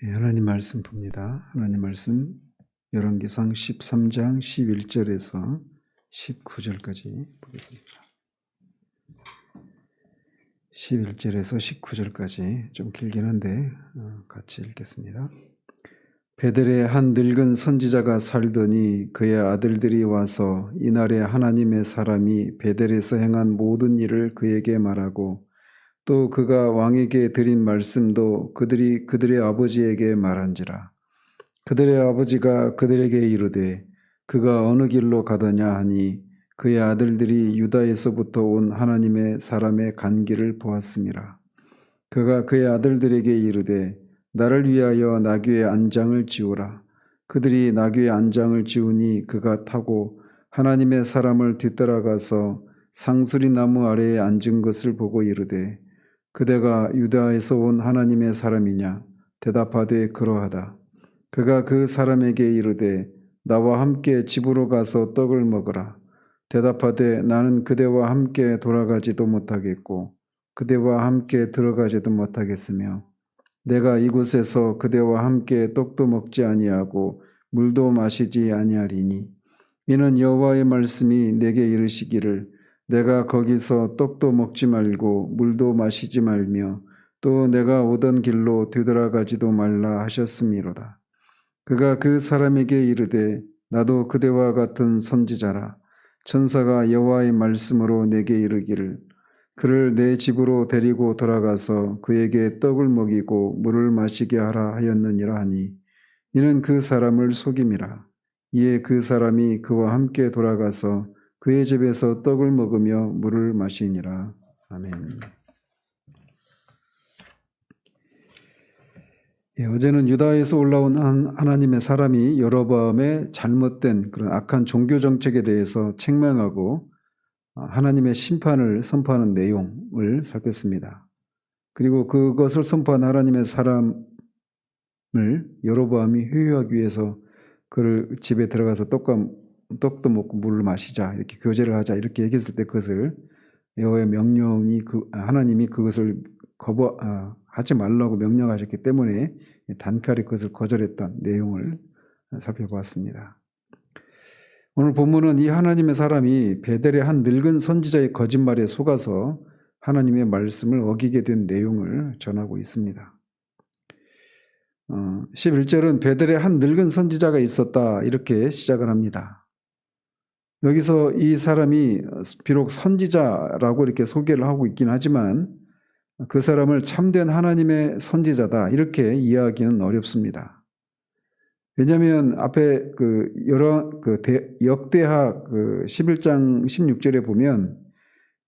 하나님 말씀 봅니다. 하나님 말씀 열왕기상 13장 11절에서 19절까지 보겠습니다. 11절에서 19절까지 좀 길긴 한데 같이 읽겠습니다. 베델에 한 늙은 선지자가 살더니 그의 아들들이 와서 이날에 하나님의 사람이 베델에서 행한 모든 일을 그에게 말하고 또 그가 왕에게 드린 말씀도 그들의 아버지에게 말한지라. 그들의 아버지가 그들에게 이르되 그가 어느 길로 가더냐 하니 그의 아들들이 유다에서부터 온 하나님의 사람의 간 길을 보았음이라. 그가 그의 아들들에게 이르되 나를 위하여 나귀의 안장을 지우라. 그들이 나귀의 안장을 지우니 그가 타고 하나님의 사람을 뒤따라가서 상수리 나무 아래에 앉은 것을 보고 이르되 그대가 유다에서 온 하나님의 사람이냐? 대답하되 그러하다. 그가 그 사람에게 이르되 나와 함께 집으로 가서 떡을 먹으라. 대답하되 나는 그대와 함께 돌아가지도 못하겠고 그대와 함께 들어가지도 못하겠으며 내가 이곳에서 그대와 함께 떡도 먹지 아니하고 물도 마시지 아니하리니 이는 여호와의 말씀이 내게 이르시기를 내가 거기서 떡도 먹지 말고 물도 마시지 말며 또 내가 오던 길로 되돌아가지도 말라 하셨음이로다. 그가 그 사람에게 이르되 나도 그대와 같은 선지자라. 천사가 여호와의 말씀으로 내게 이르기를 그를 내 집으로 데리고 돌아가서 그에게 떡을 먹이고 물을 마시게 하라 하였느니라 하니 이는 그 사람을 속임이라. 이에 그 사람이 그와 함께 돌아가서 그의 집에서 떡을 먹으며 물을 마시니라. 아멘. 어제는 유다에서 올라온 하나님의 사람이 여로보암의 잘못된 그런 악한 종교 정책에 대해서 책망하고 하나님의 심판을 선포하는 내용을 살폈습니다. 그리고 그것을 선포한 하나님의 사람을 여로보암이 회유하기 위해서 그를 집에 들어가서 떡도 먹고 물을 마시자 이렇게 교제를 하자 이렇게 얘기했을 때 그것을 여호와의 명령이 하나님이 그것을 하지 말라고 명령하셨기 때문에 단칼에 그것을 거절했던 내용을 살펴보았습니다. 오늘 본문은 이 하나님의 사람이 베델의 한 늙은 선지자의 거짓말에 속아서 하나님의 말씀을 어기게 된 내용을 전하고 있습니다. 11절은 베델에 한 늙은 선지자가 있었다 이렇게 시작을 합니다. 여기서 이 사람이 비록 선지자라고 이렇게 소개를 하고 있긴 하지만 그 사람을 참된 하나님의 선지자다 이렇게 이해하기는 어렵습니다. 왜냐하면 앞에 역대하 11장 16절에 보면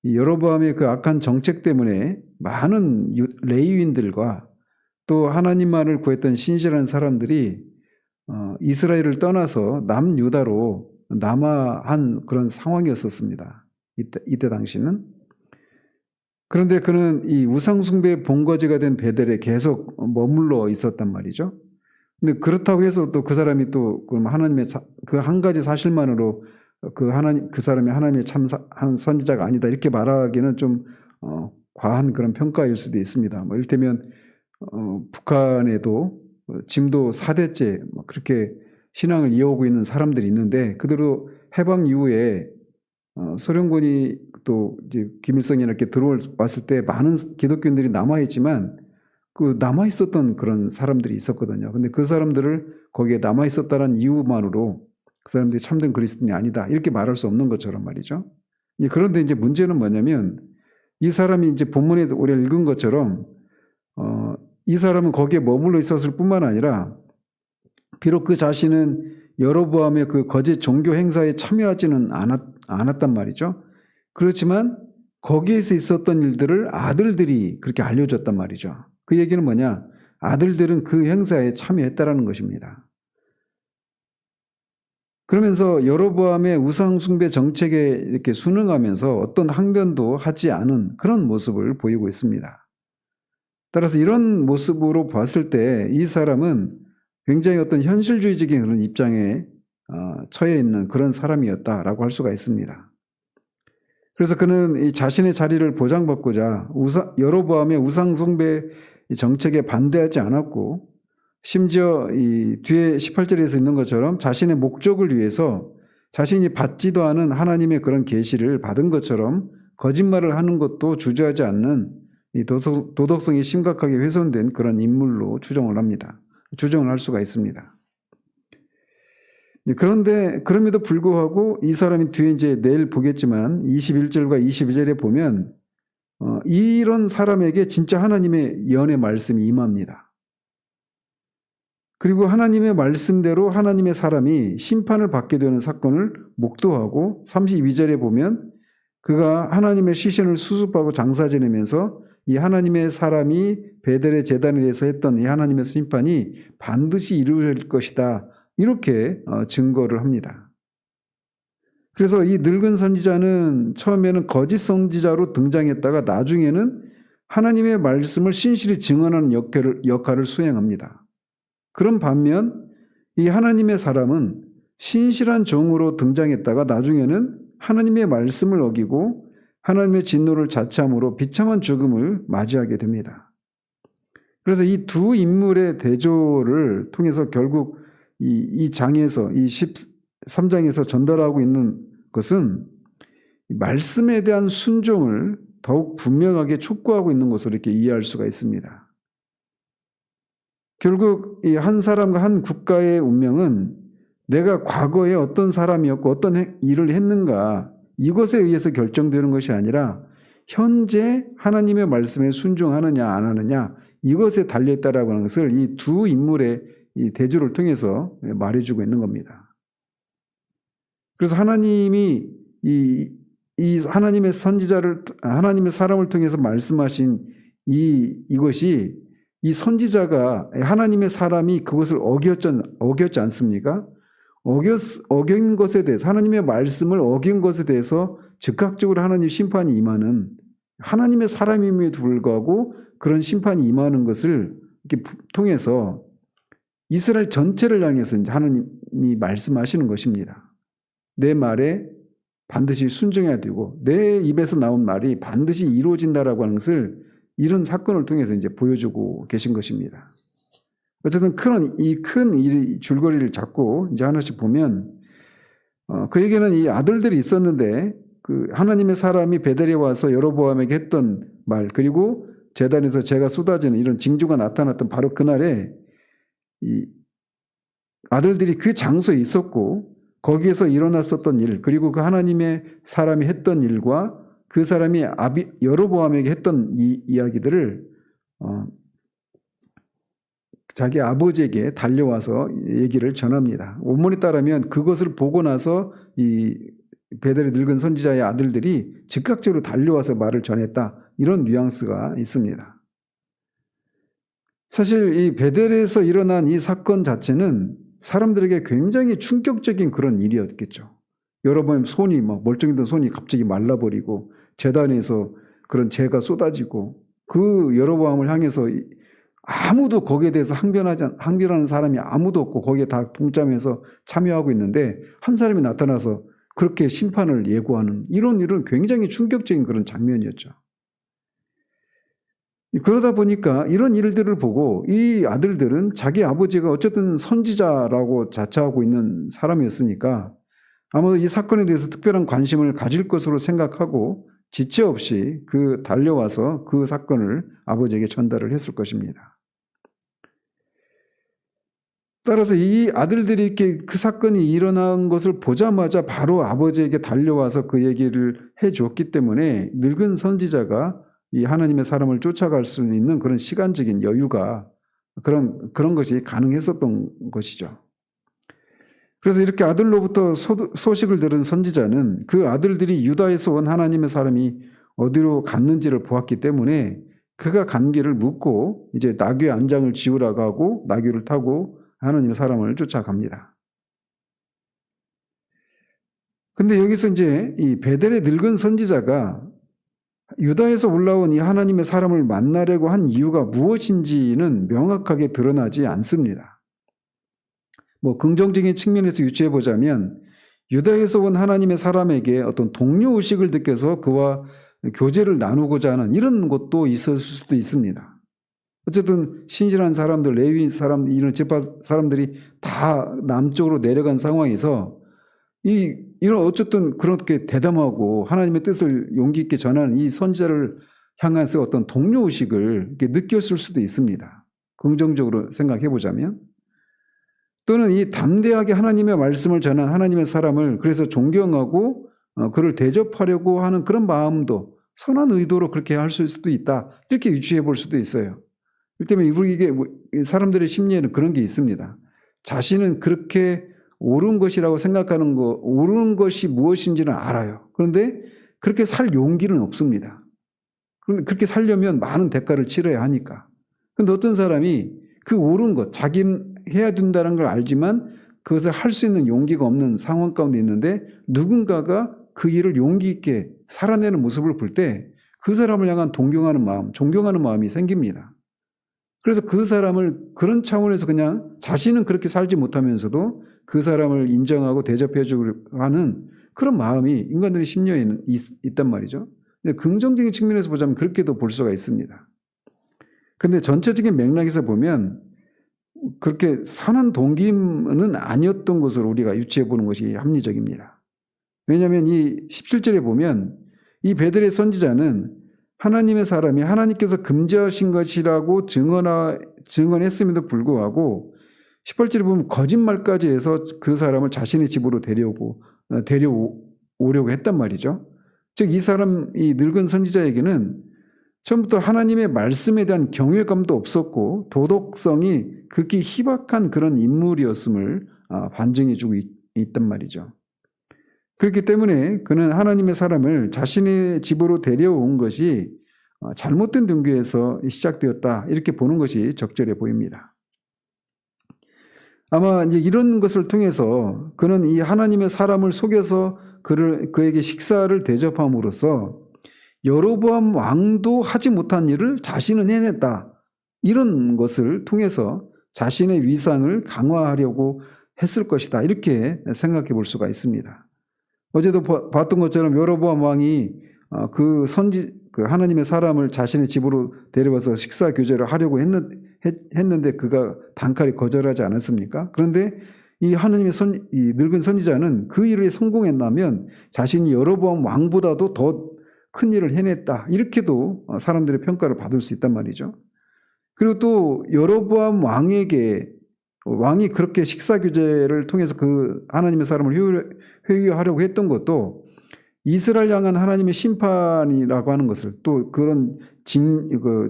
여로보암의 그 악한 정책 때문에 많은 레위인들과 또 하나님만을 구했던 신실한 사람들이 이스라엘을 떠나서 남유다로 남하한 그런 상황이었었습니다. 이때 당시는. 그런데 그는 이 우상숭배의 본거지가 된 베델에 계속 머물러 있었단 말이죠. 근데 그렇다고 해서 또 그 사람이 또 하나님의 그 한 가지 사실만으로 그 사람이 하나님의 한 선지자가 아니다 이렇게 말하기는 좀 과한 그런 평가일 수도 있습니다. 뭐 이를테면 북한에도 진도 4대째 그렇게 신앙을 이어오고 있는 사람들이 있는데 그대로 해방 이후에 소련군이 또 이제 김일성이 이렇게 들어왔을 때 많은 기독교인들이 남아있지만 그 남아있었던 그런 사람들이 있었거든요. 근데 그 사람들을 거기에 남아있었다는 이유만으로 그 사람들이 참된 그리스도인이 아니다 이렇게 말할 수 없는 것처럼 말이죠. 그런데 이제 문제는 뭐냐면 이 사람이 이제 본문에 우리가 읽은 것처럼 이 사람은 거기에 머물러 있었을 뿐만 아니라 비록 그 자신은 여로보암의 그 거짓 종교 행사에 참여하지는 않았단 말이죠. 그렇지만 거기에서 있었던 일들을 아들들이 그렇게 알려줬단 말이죠. 그 얘기는 뭐냐? 아들들은 그 행사에 참여했다라는 것입니다. 그러면서 여로보암의 우상숭배 정책에 이렇게 순응하면서 어떤 항변도 하지 않은 그런 모습을 보이고 있습니다. 따라서 이런 모습으로 봤을 때 이 사람은 굉장히 어떤 현실주의적인 그런 입장에 처해 있는 그런 사람이었다라고 할 수가 있습니다. 그래서 그는 이 자신의 자리를 보장받고자 여로보암의 우상숭배 정책에 반대하지 않았고 심지어 이 뒤에 18절에서 있는 것처럼 자신의 목적을 위해서 자신이 받지도 않은 하나님의 그런 계시를 받은 것처럼 거짓말을 하는 것도 주저하지 않는 이 도덕성이 심각하게 훼손된 그런 인물로 추정을 합니다. 추정을 할 수가 있습니다. 그런데 그럼에도 불구하고 이 사람이 뒤에 이제 내일 보겠지만 21절과 22절에 보면 이런 사람에게 진짜 하나님의 예언의 말씀이 임합니다. 그리고 하나님의 말씀대로 하나님의 사람이 심판을 받게 되는 사건을 목도하고 32절에 보면 그가 하나님의 시신을 수습하고 장사 지내면서 이 하나님의 사람이 베델의 제단에 대해서 했던 이 하나님의 심판이 반드시 이루어질 것이다. 이렇게 증거를 합니다. 그래서 이 늙은 선지자는 처음에는 거짓 선지자로 등장했다가 나중에는 하나님의 말씀을 신실히 증언하는 역할을 수행합니다. 그런 반면 이 하나님의 사람은 신실한 종으로 등장했다가 나중에는 하나님의 말씀을 어기고 하나님의 진노를 자처함으로 비참한 죽음을 맞이하게 됩니다. 그래서 이 두 인물의 대조를 통해서 결국 이 장에서 이 13장에서 전달하고 있는 것은 말씀에 대한 순종을 더욱 분명하게 촉구하고 있는 것으로 이렇게 이해할 수가 있습니다. 결국 이 한 사람과 한 국가의 운명은 내가 과거에 어떤 사람이었고 어떤 일을 했는가 이것에 의해서 결정되는 것이 아니라 현재 하나님의 말씀에 순종하느냐 안 하느냐 이것에 달려있다라고 하는 것을 이 두 인물의 이 대조를 통해서 말해주고 있는 겁니다. 그래서 하나님이 이 하나님의 선지자를 하나님의 사람을 통해서 말씀하신 이것이 이 선지자가 하나님의 사람이 그것을 어겼지 않습니까? 어긴 것에 대해서 하나님의 말씀을 어긴 것에 대해서 즉각적으로 하나님 심판이 임하는 하나님의 사람임에도 불구하고 그런 심판이 임하는 것을 이렇게 통해서 이스라엘 전체를 향해서 이제 하나님이 말씀하시는 것입니다. 내 말에 반드시 순종해야 되고 내 입에서 나온 말이 반드시 이루어진다라고 하는 것을 이런 사건을 통해서 이제 보여주고 계신 것입니다. 어쨌든 큰 줄거리를 잡고 이제 하나씩 보면 그에게는 이 아들들이 있었는데 그 하나님의 사람이 베델에 와서 여로보암에게 했던 말 그리고 제단에서 재가 쏟아지는 이런 징조가 나타났던 바로 그날에 이 아들들이 그 장소에 있었고 거기에서 일어났었던 일 그리고 그 하나님의 사람이 했던 일과 그 사람이 여로보암에게 했던 이야기들을 자기 아버지에게 달려와서 얘기를 전합니다. 원문에 따르면 그것을 보고 나서 이 베델의 늙은 선지자의 아들들이 즉각적으로 달려와서 말을 전했다. 이런 뉘앙스가 있습니다. 사실 이 베델에서 일어난 이 사건 자체는 사람들에게 굉장히 충격적인 그런 일이었겠죠. 여러분 손이 막 멀쩡했던 손이 갑자기 말라버리고 제단에서 그런 재가 쏟아지고 그 여로보암을 향해서 아무도 거기에 대해서 항변하는 사람이 아무도 없고 거기에 다 동참해서 참여하고 있는데 한 사람이 나타나서 그렇게 심판을 예고하는 이런 일은 굉장히 충격적인 그런 장면이었죠. 그러다 보니까 이런 일들을 보고 이 아들들은 자기 아버지가 어쨌든 선지자라고 자처하고 있는 사람이었으니까 아마도 이 사건에 대해서 특별한 관심을 가질 것으로 생각하고 지체 없이 달려와서 그 사건을 아버지에게 전달을 했을 것입니다. 따라서 이 아들들이 이렇게 그 사건이 일어난 것을 보자마자 바로 아버지에게 달려와서 그 얘기를 해줬기 때문에 늙은 선지자가 이 하나님의 사람을 쫓아갈 수 있는 그런 시간적인 여유가 그런 것이 가능했었던 것이죠. 그래서 이렇게 아들로부터 소식을 들은 선지자는 그 아들들이 유다에서 온 하나님의 사람이 어디로 갔는지를 보았기 때문에 그가 간 길을 묻고 이제 나귀의 안장을 지우라고 하고 나귀를 타고 하나님의 사람을 쫓아갑니다. 근데 여기서 이제 이 베델의 늙은 선지자가 유다에서 올라온 이 하나님의 사람을 만나려고 한 이유가 무엇인지는 명확하게 드러나지 않습니다. 긍정적인 측면에서 유추해 보자면 유다에서 온 하나님의 사람에게 어떤 동료의식을 느껴서 그와 교제를 나누고자 하는 이런 것도 있을 수도 있습니다. 어쨌든 신실한 사람들, 레위 사람, 이런 지파 사람들이 다 남쪽으로 내려간 상황에서 이런 어쨌든 그렇게 대담하고 하나님의 뜻을 용기 있게 전하는 이 선지자를 향해서 어떤 동료의식을 이렇게 느꼈을 수도 있습니다. 긍정적으로 생각해 보자면. 또는 이 담대하게 하나님의 말씀을 전한 하나님의 사람을 그래서 존경하고 그를 대접하려고 하는 그런 마음도 선한 의도로 그렇게 할 수도 있다. 이렇게 유추해 볼 수도 있어요. 그렇기 때문에 이게 사람들의 심리에는 그런 게 있습니다. 자신은 그렇게 옳은 것이라고 생각하는 거, 옳은 것이 무엇인지는 알아요. 그런데 그렇게 살 용기는 없습니다. 그런데 그렇게 살려면 많은 대가를 치러야 하니까. 그런데 어떤 사람이 그 옳은 것, 자기는 해야 된다는 걸 알지만 그것을 할 수 있는 용기가 없는 상황 가운데 있는데 누군가가 그 일을 용기 있게 살아내는 모습을 볼 때 그 사람을 향한 동경하는 마음, 존경하는 마음이 생깁니다. 그래서 그 사람을 그런 차원에서 그냥 자신은 그렇게 살지 못하면서도 그 사람을 인정하고 대접해 주려고 하는 그런 마음이 인간들의 심리에는 있단 말이죠. 근데 긍정적인 측면에서 보자면 그렇게도 볼 수가 있습니다. 근데 전체적인 맥락에서 보면 그렇게 선한 동기는 아니었던 것으로 우리가 유추해 보는 것이 합리적입니다. 왜냐하면 이 17절에 보면 이 베델의 선지자는 하나님의 사람이 하나님께서 금지하신 것이라고 증언했음에도 불구하고 18절에 보면 거짓말까지 해서 그 사람을 자신의 집으로 데려오려고 했단 말이죠. 즉 이 사람, 이 늙은 선지자에게는 처음부터 하나님의 말씀에 대한 경외감도 없었고 도덕성이 극히 희박한 그런 인물이었음을 반증해 주고 있단 말이죠. 그렇기 때문에 그는 하나님의 사람을 자신의 집으로 데려온 것이 잘못된 등교에서 시작되었다. 이렇게 보는 것이 적절해 보입니다. 아마 이제 이런 것을 통해서 그는 이 하나님의 사람을 속여서 그에게 식사를 대접함으로써 여로보암 왕도 하지 못한 일을 자신은 해냈다. 이런 것을 통해서 자신의 위상을 강화하려고 했을 것이다. 이렇게 생각해 볼 수가 있습니다. 어제도 봤던 것처럼 여로보암 왕이 그 하나님의 사람을 자신의 집으로 데려와서 식사 교제를 하려고 했는데 그가 단칼에 거절하지 않았습니까? 그런데 이 하나님의 이 늙은 선지자는 그 일에 성공했다면 자신이 여로보암 왕보다도 더 큰 일을 해냈다. 이렇게도 사람들의 평가를 받을 수 있단 말이죠. 그리고 또 여로보암 왕이 그렇게 식사 교제를 통해서 그 하나님의 사람을 회유하려고 했던 것도 이스라엘 향한 하나님의 심판이라고 하는 것을 또 그런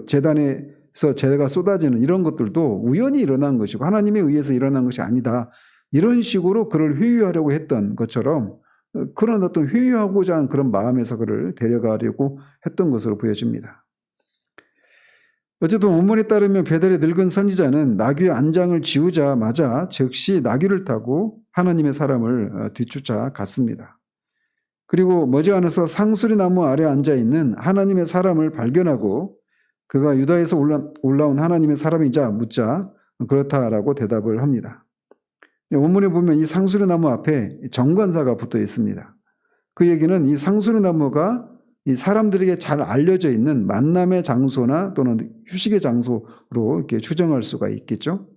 제단에서 재가 쏟아지는 이런 것들도 우연히 일어난 것이고 하나님에 의해서 일어난 것이 아니다. 이런 식으로 그를 회유하려고 했던 것처럼 그런 어떤 회유하고자 하는 그런 마음에서 그를 데려가려고 했던 것으로 보여집니다. 어쨌든 원문에 따르면 베델의 늙은 선지자는 나귀의 안장을 지우자마자 즉시 나귀를 타고 하나님의 사람을 뒤쫓아 갔습니다. 그리고 머지않아서 상수리 나무 아래 앉아있는 하나님의 사람을 발견하고 그가 유다에서 올라온 하나님의 사람이자 묻자 그렇다라고 대답을 합니다. 원문에 보면 이 상수리 나무 앞에 정관사가 붙어 있습니다. 그 얘기는 이 상수리 나무가 이 사람들에게 잘 알려져 있는 만남의 장소나 또는 휴식의 장소로 이렇게 추정할 수가 있겠죠.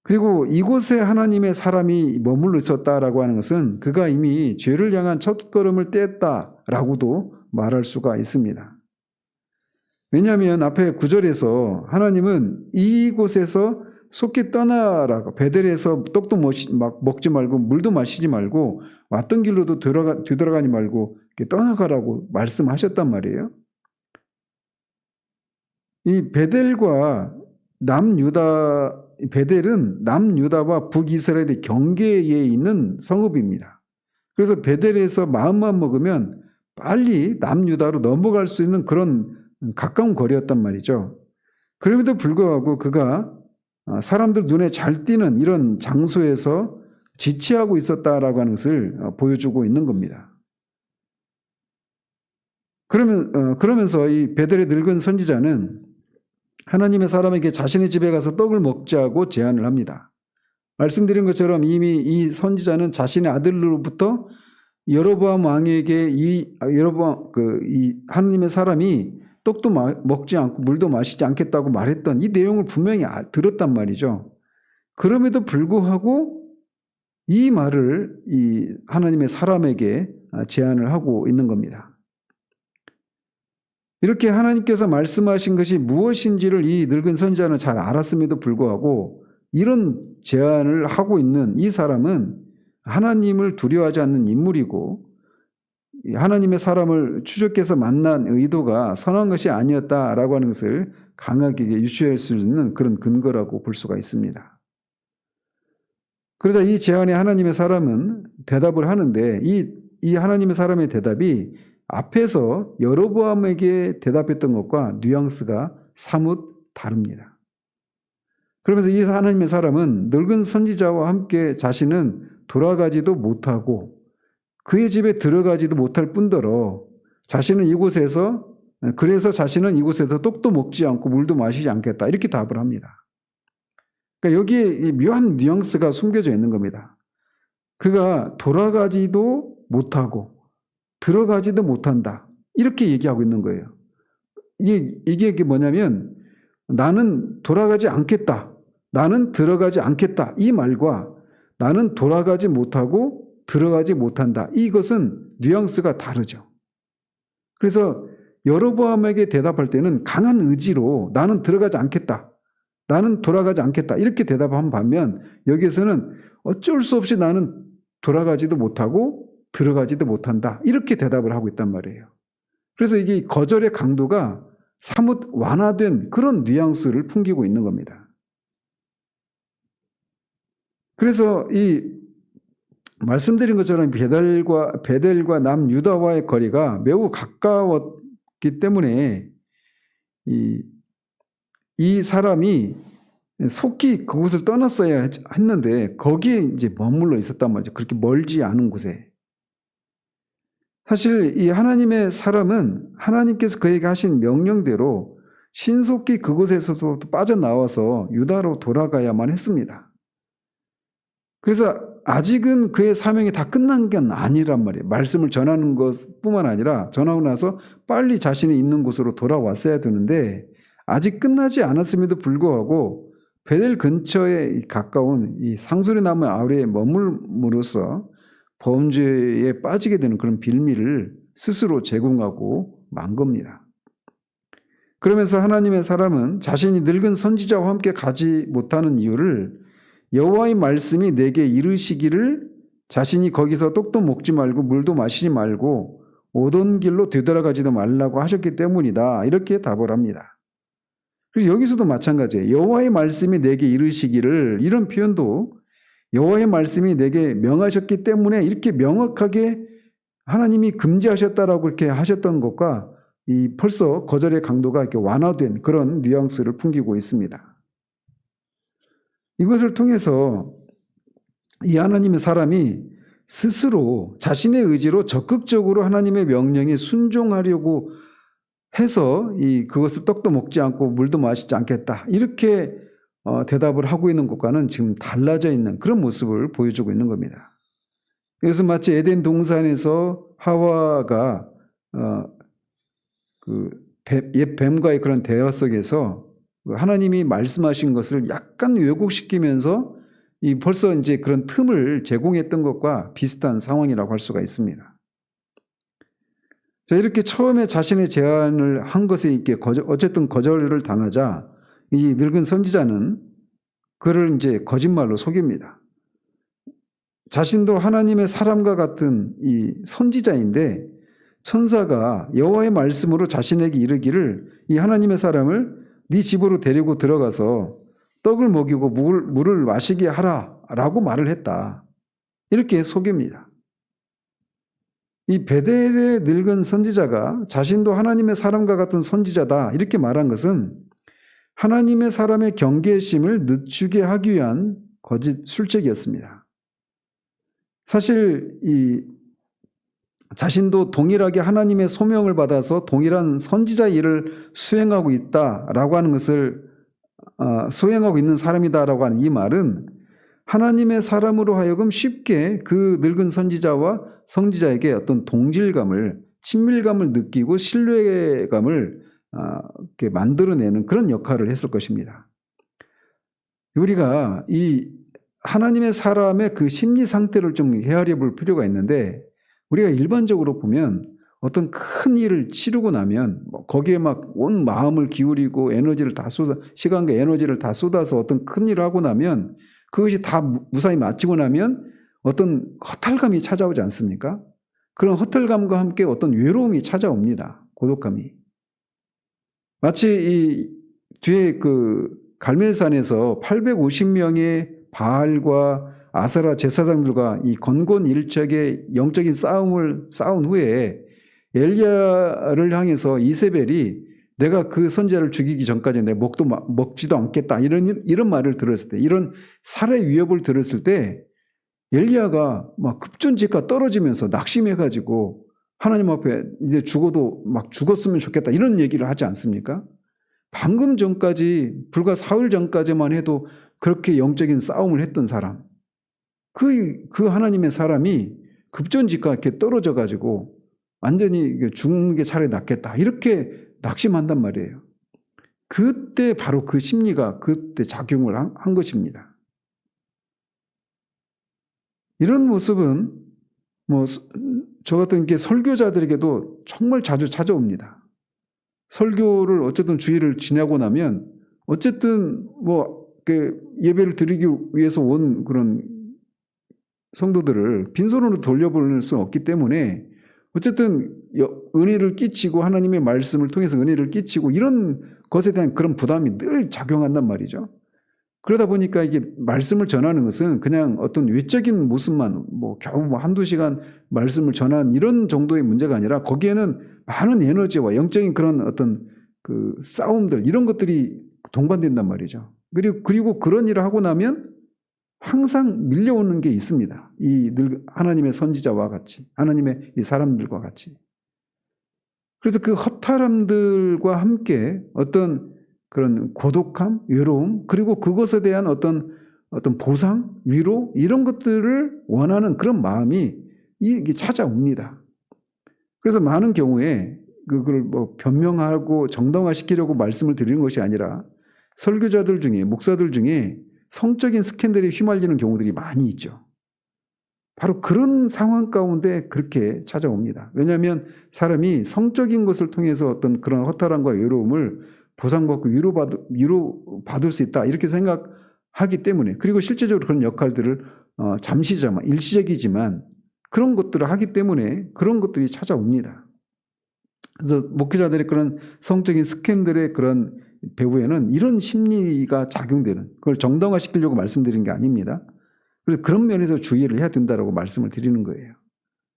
그리고 이곳에 하나님의 사람이 머물러 있었다라고 하는 것은 그가 이미 죄를 향한 첫걸음을 떼었다라고도 말할 수가 있습니다. 왜냐하면 앞에 9절에서 하나님은 이곳에서 속히 떠나라고 베델에서 떡도 먹지 말고 물도 마시지 말고 왔던 길로도 뒤돌아가지 말고 떠나가라고 말씀하셨단 말이에요. 이 베델은 남유다와 북이스라엘의 경계에 있는 성읍입니다. 그래서 베델에서 마음만 먹으면 빨리 남유다로 넘어갈 수 있는 그런 가까운 거리였단 말이죠. 그럼에도 불구하고 그가 사람들 눈에 잘 띄는 이런 장소에서 지체하고 있었다라고 하는 것을 보여주고 있는 겁니다. 그러면서 이 베델의 늙은 선지자는 하나님의 사람에게 자신의 집에 가서 떡을 먹자고 제안을 합니다. 말씀드린 것처럼 이미 이 선지자는 자신의 아들로부터 여로보암 왕에게 이 하나님의 사람이 떡도 먹지 않고 물도 마시지 않겠다고 말했던 이 내용을 분명히 들었단 말이죠. 그럼에도 불구하고 이 말을 이 하나님의 사람에게 제안을 하고 있는 겁니다. 이렇게 하나님께서 말씀하신 것이 무엇인지를 이 늙은 선지자는 잘 알았음에도 불구하고 이런 제안을 하고 있는 이 사람은 하나님을 두려워하지 않는 인물이고 하나님의 사람을 추적해서 만난 의도가 선한 것이 아니었다라고 하는 것을 강하게 유추할 수 있는 그런 근거라고 볼 수가 있습니다. 그러자 이 제안에 하나님의 사람은 대답을 하는데 이 하나님의 사람의 대답이 앞에서 여로보암에게 대답했던 것과 뉘앙스가 사뭇 다릅니다. 그러면서 이 하나님의 사람은 늙은 선지자와 함께 자신은 돌아가지도 못하고 그의 집에 들어가지도 못할 뿐더러 그래서 자신은 이곳에서 떡도 먹지 않고 물도 마시지 않겠다 이렇게 답을 합니다. 그러니까 여기에 묘한 뉘앙스가 숨겨져 있는 겁니다. 그가 돌아가지도 못하고 들어가지도 못한다 이렇게 얘기하고 있는 거예요. 이게 뭐냐면 나는 돌아가지 않겠다, 나는 들어가지 않겠다 이 말과 나는 돌아가지 못하고 들어가지 못한다 이것은 뉘앙스가 다르죠. 그래서 여로보암에게 대답할 때는 강한 의지로 나는 들어가지 않겠다, 나는 돌아가지 않겠다 이렇게 대답한 반면 여기서는 어쩔 수 없이 나는 돌아가지도 못하고 들어가지도 못한다 이렇게 대답을 하고 있단 말이에요. 그래서 이게 거절의 강도가 사뭇 완화된 그런 뉘앙스를 풍기고 있는 겁니다. 그래서 이 말씀드린 것처럼 베델과 남유다와의 거리가 매우 가까웠기 때문에 이 사람이 속히 그곳을 떠났어야 했는데 거기에 이제 머물러 있었단 말이죠. 그렇게 멀지 않은 곳에. 사실 이 하나님의 사람은 하나님께서 그에게 하신 명령대로 신속히 그곳에서도 빠져나와서 유다로 돌아가야만 했습니다. 그래서 아직은 그의 사명이 다 끝난 게 아니란 말이에요. 말씀을 전하는 것뿐만 아니라 전하고 나서 빨리 자신이 있는 곳으로 돌아왔어야 되는데 아직 끝나지 않았음에도 불구하고 베델 근처에 가까운 이 상수리나무 아래에 머물므로써 범죄에 빠지게 되는 그런 빌미를 스스로 제공하고 만 겁니다. 그러면서 하나님의 사람은 자신이 늙은 선지자와 함께 가지 못하는 이유를 여호와의 말씀이 내게 이르시기를 자신이 거기서 떡도 먹지 말고 물도 마시지 말고 오던 길로 되돌아가지도 말라고 하셨기 때문이다 이렇게 답을 합니다. 그리고 여기서도 마찬가지예요. 여호와의 말씀이 내게 이르시기를 이런 표현도 여호와의 말씀이 내게 명하셨기 때문에 이렇게 명확하게 하나님이 금지하셨다라고 이렇게 하셨던 것과 이 벌써 거절의 강도가 이렇게 완화된 그런 뉘앙스를 풍기고 있습니다. 이것을 통해서 이 하나님의 사람이 스스로 자신의 의지로 적극적으로 하나님의 명령에 순종하려고 해서 그것을 떡도 먹지 않고 물도 마시지 않겠다 이렇게 대답을 하고 있는 것과는 지금 달라져 있는 그런 모습을 보여주고 있는 겁니다. 그래서 마치 에덴 동산에서 하와가 옛 뱀과의 그런 대화 속에서 하나님이 말씀하신 것을 약간 왜곡시키면서 벌써 이제 그런 틈을 제공했던 것과 비슷한 상황이라고 할 수가 있습니다. 자, 이렇게 처음에 자신의 제안을 한 것에 있게 어쨌든 거절을 당하자 이 늙은 선지자는 그를 이제 거짓말로 속입니다. 자신도 하나님의 사람과 같은 이 선지자인데 천사가 여호와의 말씀으로 자신에게 이르기를 이 하나님의 사람을 네 집으로 데리고 들어가서 떡을 먹이고 물을 마시게 하라라고 말을 했다. 이렇게 속입니다. 이 베델의 늙은 선지자가 자신도 하나님의 사람과 같은 선지자다 이렇게 말한 것은 하나님의 사람의 경계심을 늦추게 하기 위한 거짓 술책이었습니다. 사실 자신도 동일하게 하나님의 소명을 받아서 동일한 선지자 일을 수행하고 있다라고 하는 것을 수행하고 있는 사람이다라고 하는 이 말은 하나님의 사람으로 하여금 쉽게 그 늙은 선지자에게 어떤 동질감을 친밀감을 느끼고 신뢰감을 이렇게 만들어내는 그런 역할을 했을 것입니다. 우리가 이 하나님의 사람의 그 심리 상태를 좀 헤아려 볼 필요가 있는데, 우리가 일반적으로 보면 어떤 큰 일을 치르고 나면 거기에 막 온 마음을 기울이고 에너지를 다 시간과 에너지를 다 쏟아서 어떤 큰 일을 하고 나면 그것이 다 무사히 마치고 나면 어떤 허탈감이 찾아오지 않습니까? 그런 허탈감과 함께 어떤 외로움이 찾아옵니다. 고독감이. 마치 이 뒤에 그 갈멜산에서 850명의 바알과 아세라 제사장들과 이 건곤일척의 영적인 싸움을 싸운 후에 엘리야를 향해서 이세벨이 내가 그 선지자를 죽이기 전까지 내 목도 먹지도 않겠다 이런 말을 들었을 때, 이런 살해 위협을 들었을 때 엘리야가 막 급전직하 떨어지면서 낙심해가지고 하나님 앞에 이제 죽어도 막 죽었으면 좋겠다 이런 얘기를 하지 않습니까? 방금 전까지 불과 사흘 전까지만 해도 그렇게 영적인 싸움을 했던 사람, 그 하나님의 사람이 급전직하 이렇게 떨어져가지고 완전히 죽는 게 차라리 낫겠다 이렇게 낙심한단 말이에요. 그때 바로 그 심리가 그때 작용을 한 것입니다. 이런 모습은 저 같은 게 설교자들에게도 정말 자주 찾아옵니다. 설교를 어쨌든 주일을 지나고 나면 어쨌든 예배를 드리기 위해서 온 그런 성도들을 빈손으로 돌려보낼 수는 없기 때문에 어쨌든 은혜를 끼치고 하나님의 말씀을 통해서 은혜를 끼치고 이런 것에 대한 그런 부담이 늘 작용한단 말이죠. 그러다 보니까 이게 말씀을 전하는 것은 그냥 어떤 외적인 모습만 겨우 한두 시간 말씀을 전하는 이런 정도의 문제가 아니라 거기에는 많은 에너지와 영적인 그런 어떤 그 싸움들 이런 것들이 동반된단 말이죠. 그리고 그런 일을 하고 나면 항상 밀려오는 게 있습니다. 하나님의 선지자와 같이, 하나님의 이 사람들과 같이. 그래서 그 허탈함들과 함께 어떤 그런 고독함, 외로움, 그리고 그것에 대한 어떤 보상, 위로 이런 것들을 원하는 그런 마음이 이게 찾아옵니다. 그래서 많은 경우에 그걸 변명하고 정당화시키려고 말씀을 드리는 것이 아니라 설교자들 중에, 목사들 중에 성적인 스캔들에 휘말리는 경우들이 많이 있죠. 바로 그런 상황 가운데 그렇게 찾아옵니다. 왜냐하면 사람이 성적인 것을 통해서 어떤 그런 허탈함과 외로움을 보상받고 위로받을 수 있다 이렇게 생각하기 때문에, 그리고 실제적으로 그런 역할들을 잠시자만 일시적이지만 그런 것들을 하기 때문에 그런 것들이 찾아옵니다. 그래서 목회자들의 그런 성적인 스캔들의 그런 배후에는 이런 심리가 작용되는, 그걸 정당화시키려고 말씀드린 게 아닙니다. 그래서 그런 면에서 주의를 해야 된다고 말씀을 드리는 거예요.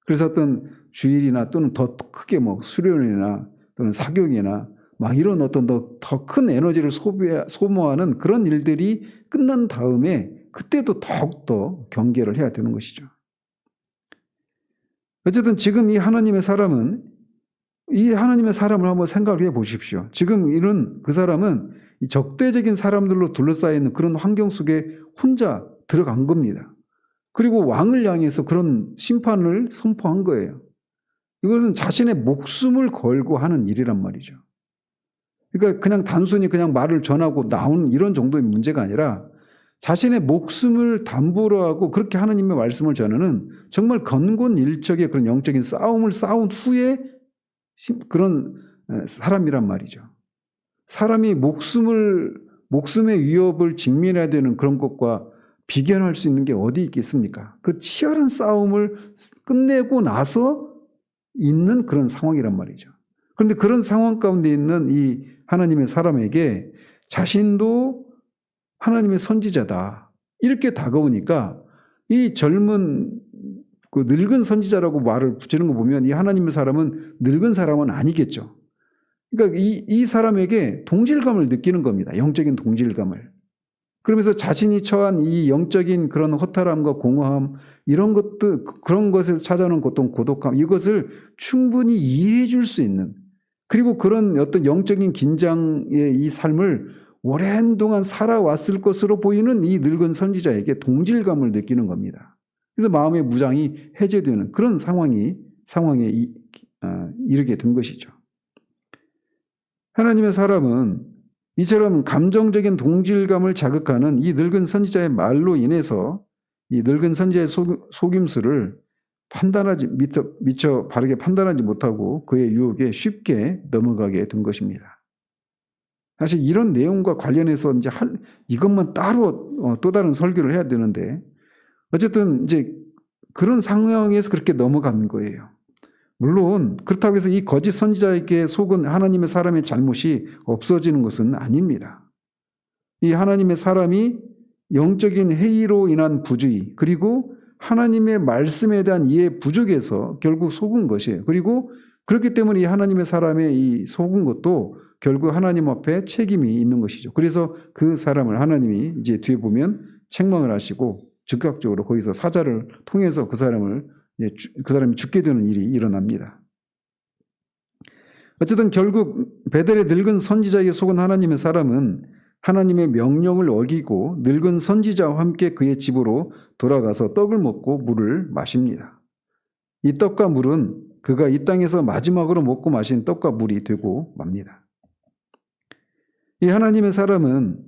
그래서 어떤 주일이나 또는 더 크게 수련회나 또는 사경이나 막 이런 어떤 더 큰 에너지를 소모하는 그런 일들이 끝난 다음에 그때도 더욱더 경계를 해야 되는 것이죠. 어쨌든 지금 이 하나님의 사람을 한번 생각해 보십시오. 지금 그 사람은 이 적대적인 사람들로 둘러싸여 있는 그런 환경 속에 혼자 들어간 겁니다. 그리고 왕을 향해서 그런 심판을 선포한 거예요. 이것은 자신의 목숨을 걸고 하는 일이란 말이죠. 그러니까 그냥 단순히 그냥 말을 전하고 나온 이런 정도의 문제가 아니라 자신의 목숨을 담보로 하고 그렇게 하나님의 말씀을 전하는 정말 건곤일척의 그런 영적인 싸움을 싸운 후에 그런 사람이란 말이죠. 사람이 목숨의 위협을 직면해야 되는 그런 것과 비견할 수 있는 게 어디 있겠습니까? 그 치열한 싸움을 끝내고 나서 있는 그런 상황이란 말이죠. 그런데 그런 상황 가운데 있는 이 하나님의 사람에게 자신도 하나님의 선지자다 이렇게 다가오니까 이 젊은 그 늙은 선지자라고 말을 붙이는 거 보면 이 하나님의 사람은 늙은 사람은 아니겠죠. 그러니까 이 사람에게 동질감을 느끼는 겁니다. 영적인 동질감을. 그러면서 자신이 처한 이 영적인 그런 허탈함과 공허함 이런 것들, 그런 것에서 찾아오는 고독함 이것을 충분히 이해해 줄 수 있는, 그리고 그런 어떤 영적인 긴장의 이 삶을 오랜 동안 살아왔을 것으로 보이는 이 늙은 선지자에게 동질감을 느끼는 겁니다. 그래서 마음의 무장이 해제되는 그런 상황에 이르게 된 것이죠. 하나님의 사람은 이처럼 감정적인 동질감을 자극하는 이 늙은 선지자의 말로 인해서 이 늙은 선지자의 속임수를 미처 바르게 판단하지 못하고 그의 유혹에 쉽게 넘어가게 된 것입니다. 사실 이런 내용과 관련해서 이제 이것만 따로 또 다른 설교를 해야 되는데, 어쨌든 이제 그런 상황에서 그렇게 넘어가는 거예요. 물론 그렇다고 해서 이 거짓 선지자에게 속은 하나님의 사람의 잘못이 없어지는 것은 아닙니다. 이 하나님의 사람이 영적인 회의로 인한 부주의, 그리고 하나님의 말씀에 대한 이해 부족에서 결국 속은 것이에요. 그리고 그렇기 때문에 이 하나님의 사람의 이 속은 것도 결국 하나님 앞에 책임이 있는 것이죠. 그래서 그 사람을 하나님이 이제 뒤에 보면 책망을 하시고 즉각적으로 거기서 사자를 통해서 그 사람이 죽게 되는 일이 일어납니다. 어쨌든 결국 베델의 늙은 선지자에게 속은 하나님의 사람은 하나님의 명령을 어기고 늙은 선지자와 함께 그의 집으로 돌아가서 떡을 먹고 물을 마십니다. 이 떡과 물은 그가 이 땅에서 마지막으로 먹고 마신 떡과 물이 되고 맙니다. 이 하나님의 사람은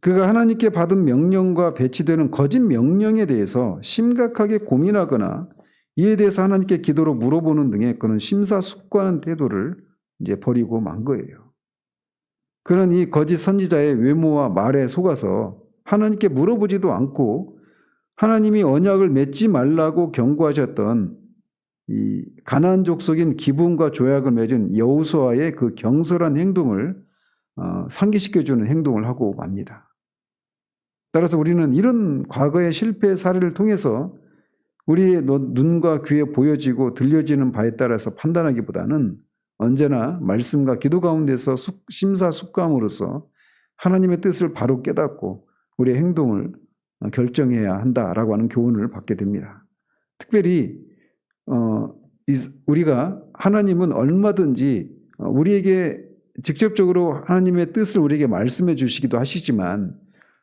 그가 하나님께 받은 명령과 배치되는 거짓 명령에 대해서 심각하게 고민하거나 이에 대해서 하나님께 기도로 물어보는 등의 그런 심사숙고하는 태도를 이제 버리고 만 거예요. 그는 이 거짓 선지자의 외모와 말에 속아서 하나님께 물어보지도 않고 하나님이 언약을 맺지 말라고 경고하셨던 이 가나안 족속인 기브온과 조약을 맺은 여호수아의 그 경솔한 행동을 상기시켜주는 행동을 하고 맙니다. 따라서 우리는 이런 과거의 실패 사례를 통해서 우리의 눈과 귀에 보여지고 들려지는 바에 따라서 판단하기보다는 언제나 말씀과 기도 가운데서 심사숙고함으로써 하나님의 뜻을 바로 깨닫고 우리의 행동을 결정해야 한다라고 하는 교훈을 받게 됩니다. 특별히 우리가 하나님은 얼마든지 우리에게 직접적으로 하나님의 뜻을 우리에게 말씀해 주시기도 하시지만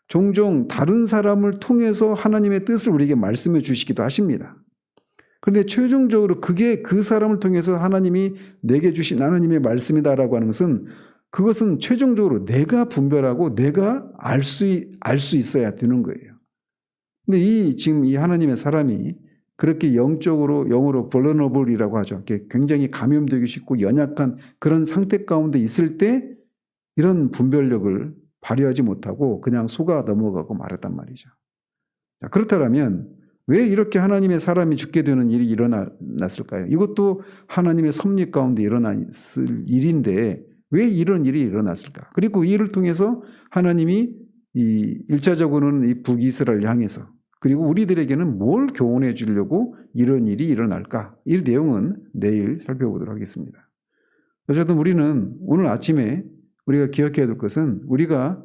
종종 다른 사람을 통해서 하나님의 뜻을 우리에게 말씀해 주시기도 하십니다. 그런데 최종적으로 그게 그 사람을 통해서 하나님이 내게 주신 하나님의 말씀이다라고 하는 것은 그것은 최종적으로 내가 분별하고 내가 알 수 있어야 되는 거예요. 근데 지금 이 하나님의 사람이 그렇게 영어로 vulnerable이라고 하죠. 굉장히 감염되기 쉽고 연약한 그런 상태 가운데 있을 때 이런 분별력을 발휘하지 못하고 그냥 속아 넘어가고 말았단 말이죠. 그렇다면 왜 이렇게 하나님의 사람이 죽게 되는 일이 일어났을까요? 이것도 하나님의 섭리 가운데 일어났을 일인데 왜 이런 일이 일어났을까? 그리고 이 일을 통해서 하나님이 일차적으로는 이 북이스라엘 향해서 그리고 우리들에게는 뭘 교훈해 주려고 이런 일이 일어날까? 이 내용은 내일 살펴보도록 하겠습니다. 어쨌든 우리는 오늘 아침에 우리가 기억해야 될 것은 우리가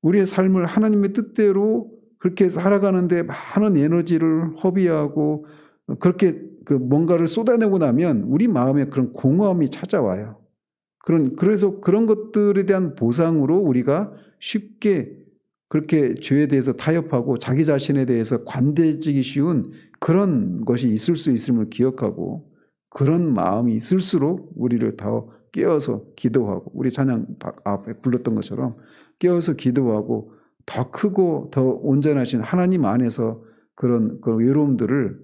우리의 삶을 하나님의 뜻대로 그렇게 살아가는데 많은 에너지를 허비하고 그렇게 뭔가를 쏟아내고 나면 우리 마음에 그런 공허함이 찾아와요. 그래서 그런 것들에 대한 보상으로 우리가 쉽게 그렇게 죄에 대해서 타협하고 자기 자신에 대해서 관대해지기 쉬운 그런 것이 있을 수 있음을 기억하고 그런 마음이 있을수록 우리를 더 깨어서 기도하고 우리 찬양 앞에 불렀던 것처럼 깨어서 기도하고 더 크고 더 온전하신 하나님 안에서 그런 외로움들을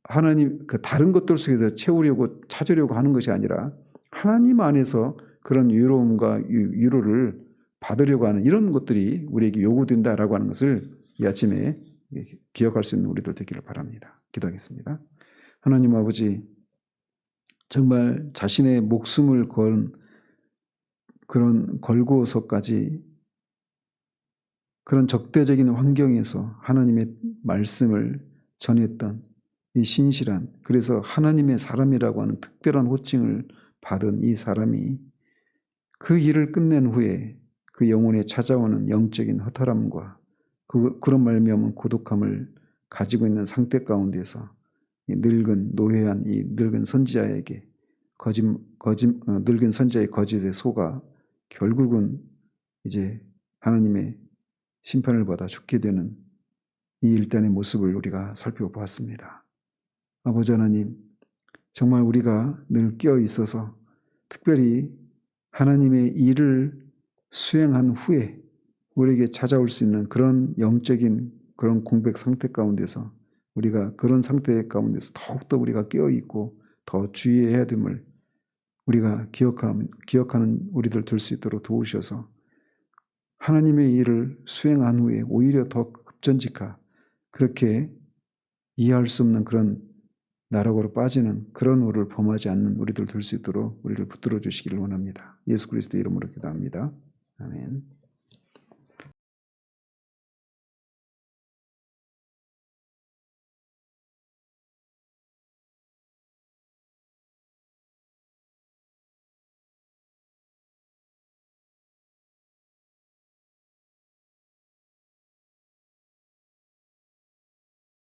하나님 다른 것들 속에서 채우려고 찾으려고 하는 것이 아니라 하나님 안에서 그런 위로움과 위로를 받으려고 하는 이런 것들이 우리에게 요구된다라고 하는 것을 이 아침에 기억할 수 있는 우리들 되기를 바랍니다. 기도하겠습니다. 하나님 아버지, 정말 자신의 목숨을 걸고서까지 그런 적대적인 환경에서 하나님의 말씀을 전했던 이 신실한, 그래서 하나님의 사람이라고 하는 특별한 호칭을 받은 이 사람이 그 일을 끝낸 후에 그 영혼에 찾아오는 영적인 허탈함과 그런 말미암은 고독함을 가지고 있는 상태 가운데서 이 노회한 이 늙은 선지자에게 늙은 선지자의 거짓에 속아 결국은 이제 하나님의 심판을 받아 죽게 되는 이 일단의 모습을 우리가 살펴보았습니다. 아버지 하나님, 정말 우리가 늘 깨어 있어서 특별히 하나님의 일을 수행한 후에 우리에게 찾아올 수 있는 그런 영적인 그런 공백 상태 가운데서 우리가 그런 상태 가운데서 더욱더 우리가 깨어있고 더 주의해야 됨을 우리가 기억하는 우리들 될 수 있도록 도우셔서 하나님의 일을 수행한 후에 오히려 더 급전직하 그렇게 이해할 수 없는 그런 나락으로 빠지는 그런 오를 범하지 않는 우리들 될 수 있도록 우리를 붙들어 주시기를 원합니다. 예수 그리스도 이름으로 기도합니다. 아멘.